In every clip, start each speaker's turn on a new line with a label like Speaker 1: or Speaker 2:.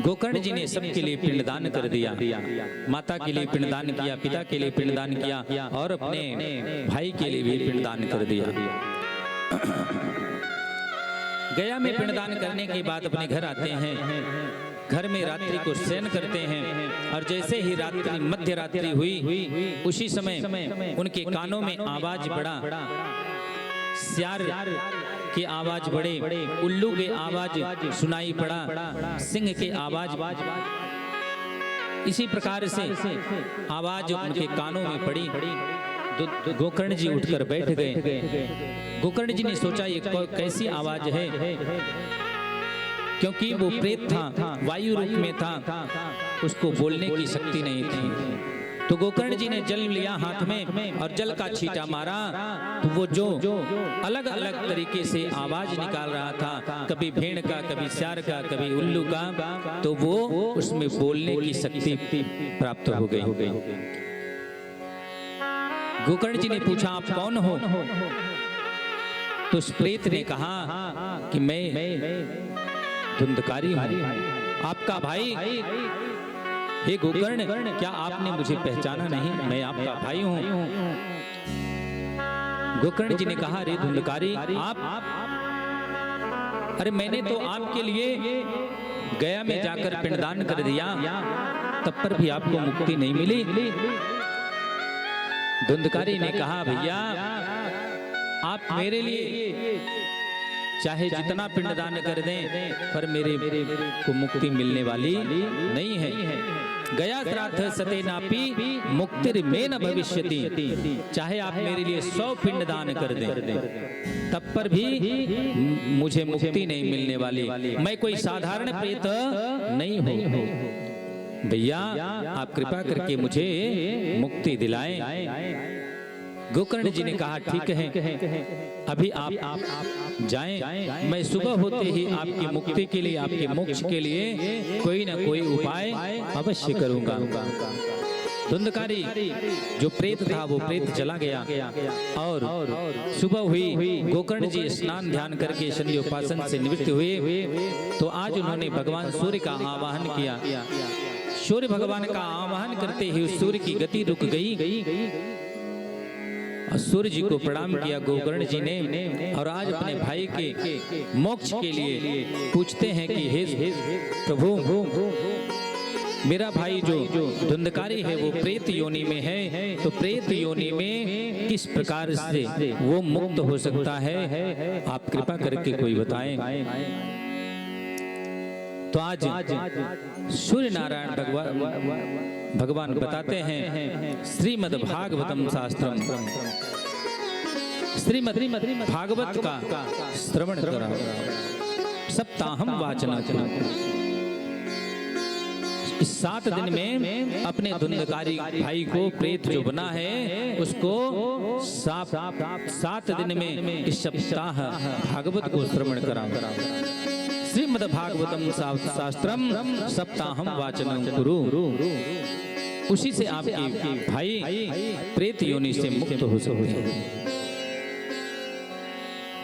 Speaker 1: गोकर्ण जी ने सबके लिए पिंडदान कर दिया। माता के लिए पिंडदान किया, पिता के लिए पिंडदान किया और अपने भाई के लिए भी पिंडदान कर दिया। गया में पिंडदान करने के बाद अपने घर आते हैं। घर में रात्रि को शयन करते हैं और जैसे ही रात्रि मध्य रात्रि हुई उसी समय उनके कानों में आवाज पड़ा, सियार की आवाज बढ़े, उल्लू के आवाज सुनाई पड़ा, सिंह के आवाज, इसी प्रकार से आवाज उनके कानों में पड़ी। गोकर्ण जी उठकर बैठ गए। गोकर्ण जी ने सोचा ये कैसी आवाज है, क्योंकि वो प्रेत था, वायु रूप में था, उसको बोलने की शक्ति नहीं थी। तो गोकर्ण जी ने जल लिया हाथ में और जल का छींटा मारा, तो वो जो अलग अलग तरीके से आवाज निकाल रहा था, कभी भेड़ का, कभी सियार का, कभी उल्लू का, तो वो उसमें बोलने की शक्ति प्राप्त हो गई। गोकर्ण जी ने पूछा आप कौन हो? तो उस प्रेत ने कहा कि मैं धुंधकारी हूं, आपका भाई। हे गोकर्ण, क्या आपने मुझे पहचाना नहीं? मैं आपका भाई हूं। गोकर्ण जी ने कहा रे धुंधकारी, आप अरे मैंने तो आपके लिए गया में जाकर पिंडदान कर दिया, तब पर भी आपको मुक्ति नहीं मिली। धुंधकारी ने कहा भैया आप मेरे लिए चाहे जितना पिंडदान कर दें पर मेरे को मुक्ति मिलने वाली नहीं है। गया श्राद्ध सतेनापि मुक्तिर्मे न भविष्यति, चाहे आप मेरे लिए 100 पिंडदान कर दें तब पर भी मुझे मुक्ति नहीं मिलने वाली। मैं कोई साधारण प्रेत नहीं हूं। भैया आप कृपा करके मुझे मुक्ति दिलाएं। गोकर्ण जी ने कहा ठीक है, अभी आप जाएं, मैं सुबह होते ही आपकी मुक्ति के लिए, आपके मोक्ष के लिए कोई ना कोई उपाय अवश्य करूंगा। धुंधकारी जो प्रेत था वो प्रेत चला गया और सुबह हुई। गोकर्ण जी स्नान ध्यान करके शनि उपासन से निवृत्त हुए। तो आज उन्होंने भगवान सूर्य का आवाहन किया। सूर्य भगवान का आवाहन करते ही सूर्य की गति रुक गई। सूर्य जी को प्रणाम किया गोकर्ण जी ने और आज अपने भाई के मोक्ष के लिए पूछते हैं कि हे प्रभु, मेरा भाई जो धुंधकारी है वो प्रेत योनि में है, तो प्रेत योनि में किस प्रकार से वो मुक्त हो सकता है, आप कृपा करके कोई बताएं। तो आज सूर्य नारायण भगवान बताते हैं श्रीमद् भागवतम शास्त्रम, श्रीमद् भागवत का श्रवण करा, सप्ताहम वाचना। इस 7 दिन में अपने धुंधकारी भाई को प्रेत जो बना है उसको 7 दिन में इस सप्ताह भागवत को श्रवण करा। श्रीमद् भागवतम शास्त्रम सप्ताहम वाचनम कुरु, उसी से आपके भाई प्रेत योनि से मुक्त हो सकते हैं।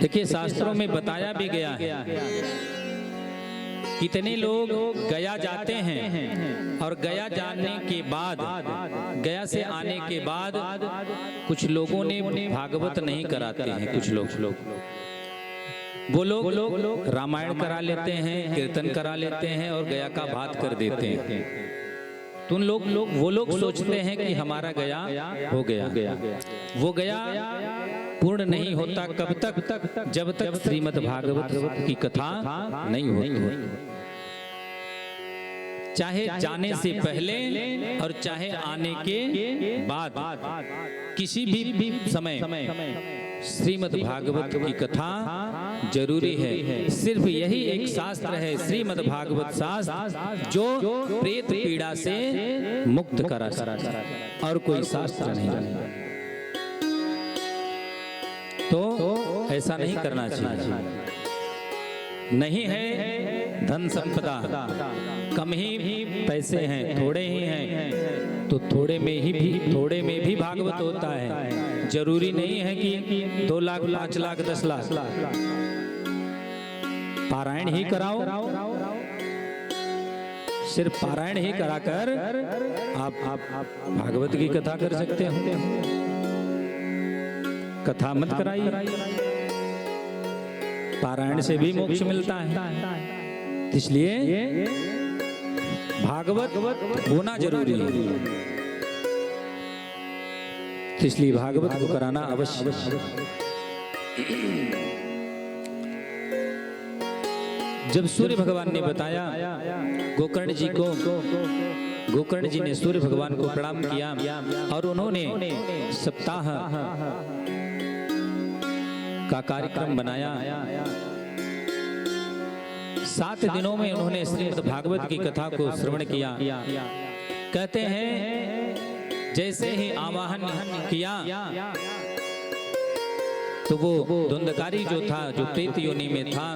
Speaker 1: देखिए शास्त्रों में बताया भी गया है, कितने लोग गया जाते हैं और गया जाने के बाद, गया से आने के बाद कुछ लोगों ने भागवत नहीं कराते हैं। कुछ लोग वो लोग रामायण करा लेते हैं, कीर्तन करा लेते हैं और गया का भात कर देते हैं। तो वो लोग सोचते हैं कि हमारा गया हो गया। वो गया पूर्ण नहीं होता कब तक? जब तक श्रीमद् भागवत की कथा नहीं होती। चाहे जाने से पहले और चाहे आने के बाद, किसी भी समय श्रीमद् भागवत की कथा जरूरी है। सिर्फ यही एक शास्त्र है श्रीमद् भागवत शास्त्र जो प्रेत पीड़ा से मुक्त करा सकता है, और कोई शास्त्र नहीं। तो ऐसा नहीं करना चाहिए। नहीं है धन संपदा, कम ही पैसे हैं, थोड़े ही हैं, तो थोड़े में भी भागवत होता है। जरूरी नहीं है कि 2 लाख 5 लाख 10 लाख पारायण ही कराओ, सिर्फ पारायण ही कराकर आप भागवत की कथा कर सकते हो। कथा मत कराइए, पारायण से भी मोक्ष मिलता है। इसलिए भागवत होना जरूरी है। इसलिए भागवत को कराना अवश्य। जब सूर्य भगवान ने बताया गोकर्ण जी को, गोकर्ण जी ने सूर्य भगवान को प्रणाम किया और उन्होंने सप्ताह का कार्यक्रम बनाया। 7 दिनों में उन्होंने श्रीमद् भागवत की कथा को श्रवण किया। कहते हैं जैसे ही आवाहन किया तो वो धुंधकारी जो था, जो प्रेत योनि में था,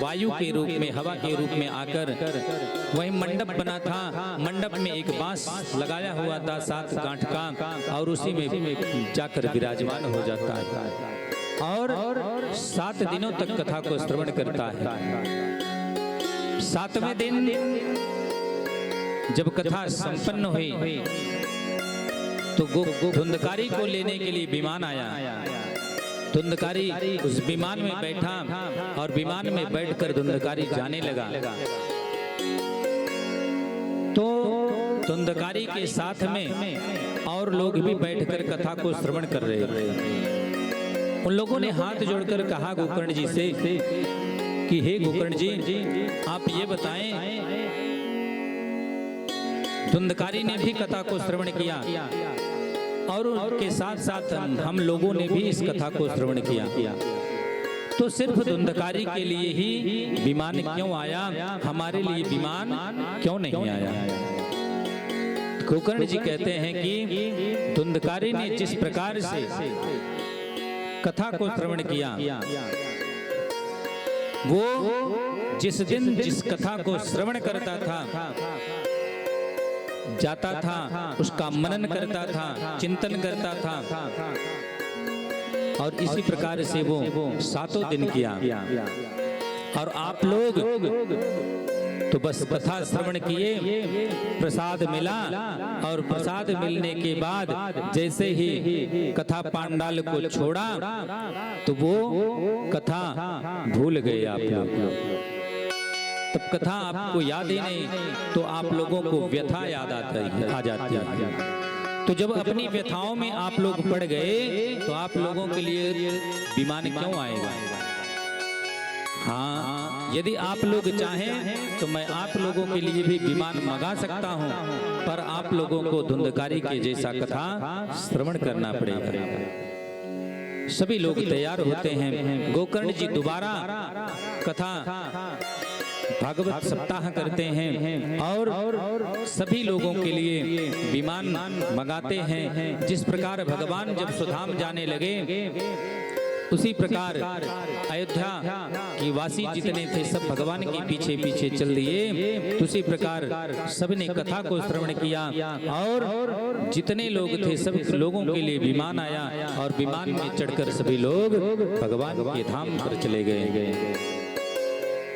Speaker 1: वायु के रूप में, हवा के रूप में आकर वही मंडप बना था। मंडप में एक बांस लगाया हुआ था 7 गांठ का, और उसी में जाकर विराजमान हो जाता है और 7 दिनों तक कथा को श्रवण करता है। 7वें दिन जब कथा संपन्न हुई तो धुंधकारी को लेने के लिए विमान आया। धुंधकारी उस विमान में बैठा और विमान में बैठकर धुंधकारी जाने लगा। तो धुंधकारी के साथ में और लोग भी बैठकर कथा को श्रवण कर रहे थे। उन लोगों ने हाथ जोड़कर कहा गोकर्ण जी से कि हे गोकर्ण जी, आप ये बताएं। धुंधकारी ने भी कथा को श्रवण किया और उनके साथ साथ हम लोगों ने भी इस कथा को श्रवण किया। तो सिर्फ धुंधकारी के लिए ही विमान क्यों आया, हमारे लिए विमान क्यों नहीं आया? गोकर्ण जी कहते हैं कि धुंधकारी ने जिस प्रकार से कथा को श्रवण किया, वो जिस दिन जिस कथा को श्रवण करता था, जाता था, उसका मनन करता था, चिंतन करता था, और इसी प्रकार से वो 7 दिन किया। और आप लोग तो बस कथा श्रवण किए, प्रसाद मिला, और प्रसाद मिलने के बाद जैसे ही कथा पांडाल को छोड़ा तो वो कथा भूल गए आप लोग। तब कथा आपको याद ही नहीं, तो आप लोगों को व्यथा याद आ जाती है। तो जब अपनी व्यथाओं में आप लोग पड़ गए तो आप लोगों के लिए विमान क्यों आएगा? हाँ, यदि आप लोग चाहें तो मैं आप लोगों के लिए भी विमान मंगा सकता हूँ, पर आप लोगों को धुंधकारी के जैसा कथा श्रवण करना पड़ेगा। सभी लोग तैयार होते हैं। गोकर्ण जी दोबारा कथा भागवत सप्ताह करते हैं और सभी लोगों के लिए विमान मंगाते हैं। जिस प्रकार भगवान जब सुधाम जाने लगे, उसी प्रकार अयोध्या की वासी जितने थे सब भगवान के पीछे पीछे चल दिए। उसी प्रकार सबने कथा को श्रवण किया और जितने लोग थे सब लोगों के लिए विमान आया और विमान में चढ़कर सभी लोग भगवान के धाम पर चले गए।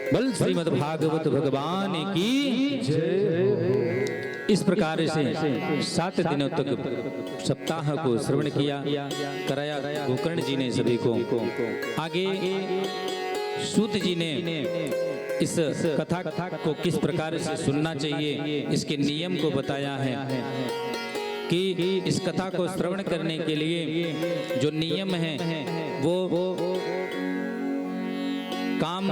Speaker 1: बल श्रीमद् भागवत भगवान की जय। इस प्रकार से 7 दिनों तक सप्ताह को श्रवण किया, कराया गोकर्ण जी ने सभी को। आगे सूत जी ने इस कथा को किस प्रकार से सुनना चाहिए, इसके नियम को बताया है कि इस कथा को श्रवण करने के लिए जो नियम है वो काम,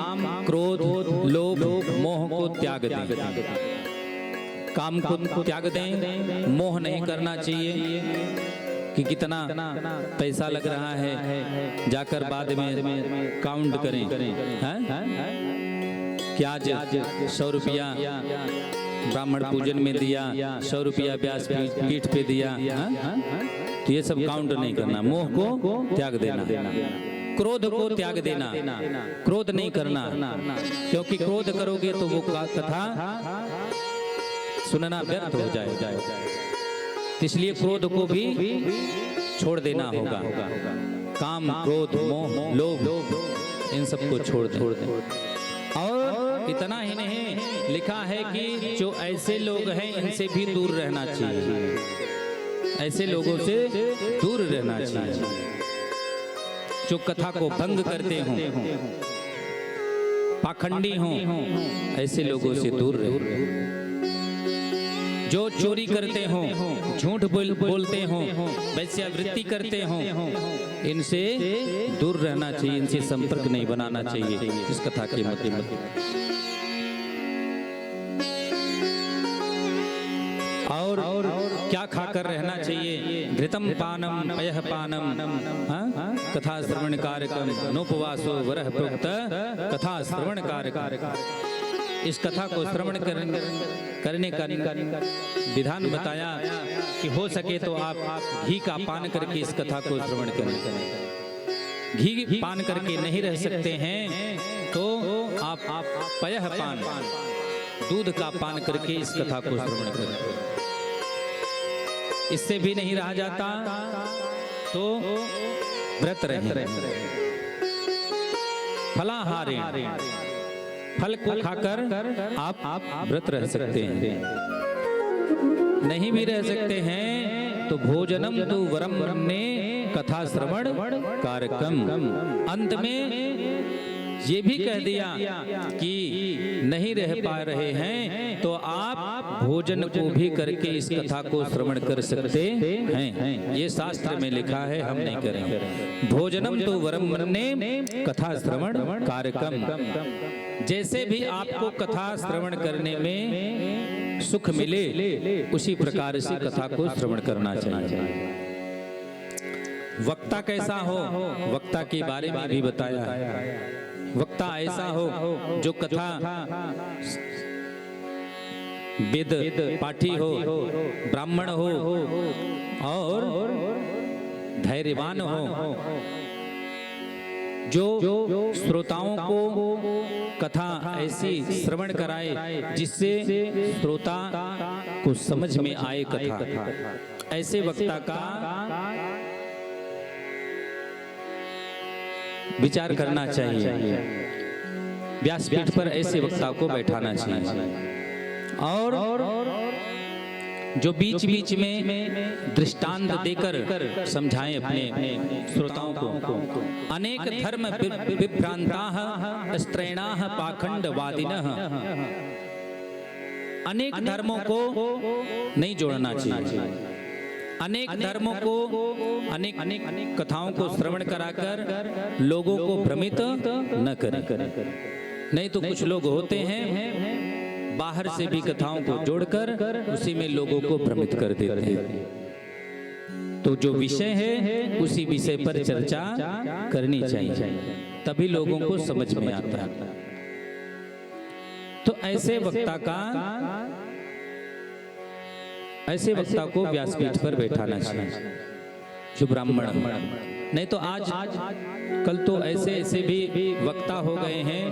Speaker 1: क्रोध, लोभ, मोह को त्याग दें। काम को त्याग दें, मोह नहीं करना चाहिए कि कितना पैसा लग रहा है, जाकर बाद में काउंट करें। क्या आज 100 रुपया ब्राह्मण पूजन में दिया, 100 रुपया व्यास पीठ पे दिया, तो ये सब काउंट नहीं करना। मोह को त्याग देना, क्रोध को त्याग देना, क्रोध नहीं करना, क्योंकि क्रोध करोगे तो वो कथा सुनना व्यर्थ हो जाएगा। इसलिए क्रोध को भी छोड़ देना होगा। काम, क्रोध, मोह, लोभ, इन सबको छोड़ दें। और इतना ही नहीं, लिखा है कि जो ऐसे लोग हैं इनसे भी दूर रहना चाहिए, ऐसे लोगों से दूर रहना चाहिए जो कथा को भंग करते हों, पाखंडी हों, ऐसे लोगों से दूर रहे। जो चोरी करते हों, झूठ बोलते हों, वैश्यावृत्ति करते हों, इनसे दूर रहना चाहिए, इनसे संपर्क नहीं बनाना चाहिए। इस कथा के मतलब और क्या खाकर रहना चाहिए? घृतम पानम पयः पानम कथा श्रवण कारकम नोपवासो वरः प्रोक्त कथा श्रवण कारकम। इस कथा को श्रवण करने का विधान बताया कि हो सके तो आप घी का पान करके इस कथा को श्रवण करें। घी पान करके नहीं रह सकते हैं तो आप पयः पान, दूध का पान करके इस कथा को श्रवण करें। इससे भी नहीं रहा जाता तो व्रत रहे, फलाहारे, फल को खाकर आप व्रत रह सकते हैं। नहीं भी रह सकते हैं तो भोजनम तु वरम ब्रह्मे कथा श्रवण कारकम। अंत में ये भी कह दिया कि नहीं रह पा रहे हैं तो आप भोजन को भी करके इस कथा को श्रवण कर सकते हैं। ये शास्त्र में लिखा है, हम नहीं करेंगे। भोजनम तो वरम ब्रह्मे कथा श्रवण कारकम। जैसे भी आपको कथा श्रवण करने में सुख मिले उसी प्रकार से कथा को श्रवण करना चाहिए। वक्ता कैसा हो, वक्ता के बारे में भी बताया है। वक्ता ऐसा हो जो कथा वेद पाठी हो, ब्राह्मण हो और धैर्यवान हो, जो श्रोताओं को कथा ऐसी श्रवण कराए जिससे श्रोता को समझ में आए कथा। ऐसे वक्ता का विचार करना चाहिए। व्यासपीठ पर ऐसे वक्ता को बैठाना चाहिए और जो बीच बीच में दृष्टांत देकर समझाएं अपने श्रोताओं को। अनेक धर्म विभ्रांताः स्त्रैणाः पाखंडवादिनः। अनेक धर्मों को नहीं जोड़ना चाहिए। अनेक धर्मों को, अनेक कथाओं को श्रवण कराकर लोगों को भ्रमित न करें। नहीं तो कुछ लोग होते हैं बाहर से भी कथाओं को जोड़कर उसी में लोगों को भ्रमित कर देते हैं। तो जो विषय है उसी विषय पर चर्चा करनी चाहिए, तभी लोगों को समझ में आता है। तो ऐसे वक्ता को व्यासपीठ पर बैठाना चाहिए जो ब्राह्मण। नहीं तो आज कल तो ऐसे भी वक्ता हो गए हैं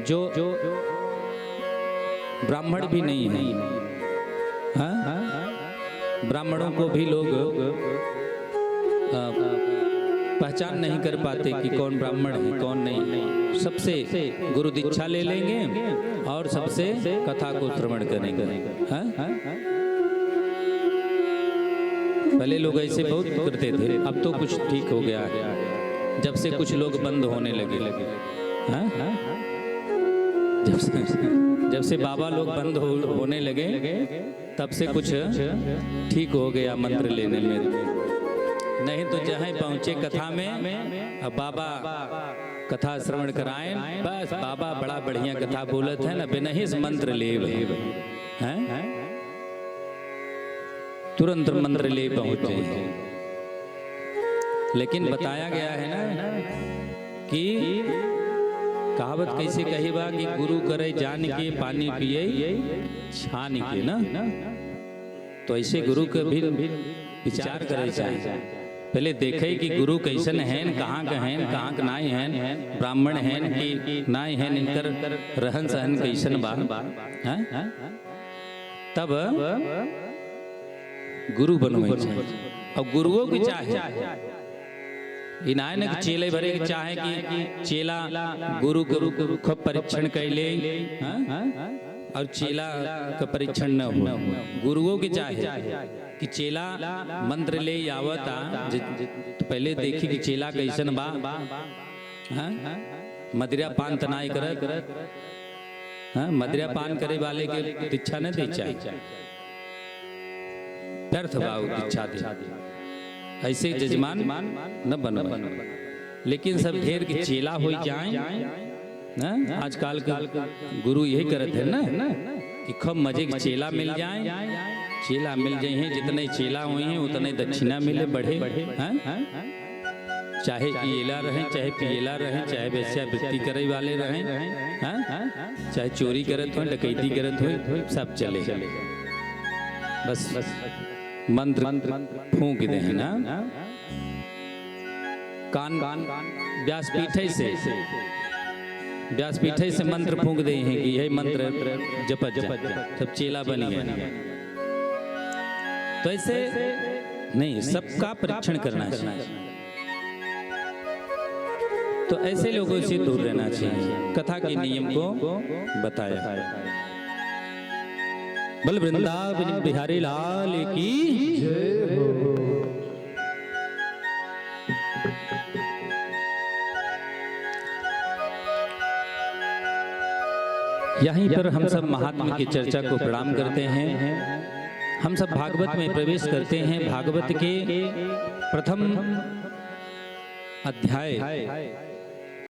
Speaker 1: जो ब्राह्मण भी नहीं है। ब्राह्मणों को भी लोग पहचान नहीं कर पाते कि कौन ब्राह्मण है कौन नहीं। सबसे गुरु दीक्षा ले लेंगे और सबसे कथा को श्रवण करेंगे। पहले लोग ऐसे बहुत करते थे, अब तो कुछ ठीक हो गया है। जब से कुछ लोग बंद होने लगे, जब से बाबा लोग बंद होने लगे तब से कुछ ठीक हो गया मंत्र लेने में। नहीं तो जहाँ पहुँचे कथा में, अब बाबा कथा श्रवण कराएं, बस बाबा बड़ा बढ़िया कथा बोलत है ना, बिना ही मंत्र ले हैं, तुरंत मंत्र ले पहुंचे। लेकिन बताया गया है ना कि कहावत कैसे कही बा कि गुरु करे जान के पानी पिए छान के ना। तो ऐसे गुरु का भी विचार करे चाहिए। पहले देखे कि गुरु कैसन हैं, कहाँ का हैं, कहाँ का नाई हैं, ब्राह्मण हैं कि नाई हैं, इनकर रहन सहन कैसन बा, तब गुरु बनवे चाहिए। और गुरुओं की चाहे इनाय न चेले भरे के चाहे कि चेला गुरु को परीक्षण कैले और चेला का परीक्षण न हो। गुरुओं के चाहे कि चेला मंत्र ले आवता तो पहले देखी कि चेला कैसन बा, मदिरा पान तनाई करत, मदिरा पान करे वाले के दीक्षा न दे चाहिए, व्यर्थ भाव दीक्षा दे, ऐसे जजमान न बनो। लेकिन सब ढेर के चेला हो जाए, आजकल का गुरु यही करत है ना कि खूब मजे के चेला मिल जाए, चेला मिल जाए, जितने चेला हुए हैं उतने दक्षिणा मिले बढ़े, चाहे पियला रहें चाहे पियला रहें, चाहे वेश्यावृत्ति करे वाले रहें, चाहे चोरी करत हो डकैती करत हो, सब चले। बस मंत्र फूंक दे है ना, कान व्यासपीठे से मंत्र फूंक दे हैं कि यही मंत्र जपत सब चेला बन गया। तो ऐसे नहीं, सबका परीक्षण करना चाहिए। तो ऐसे लोगों से दूर रहना चाहिए। कथा के नियम को बताया। बल वृंदावन बिहारी लाल की जय हो। यहीं पर हम सब महात्मा की चर्चा को प्रणाम करते हैं। हम सब भागवत में प्रवेश करते हैं। भागवत के प्रथम अध्याय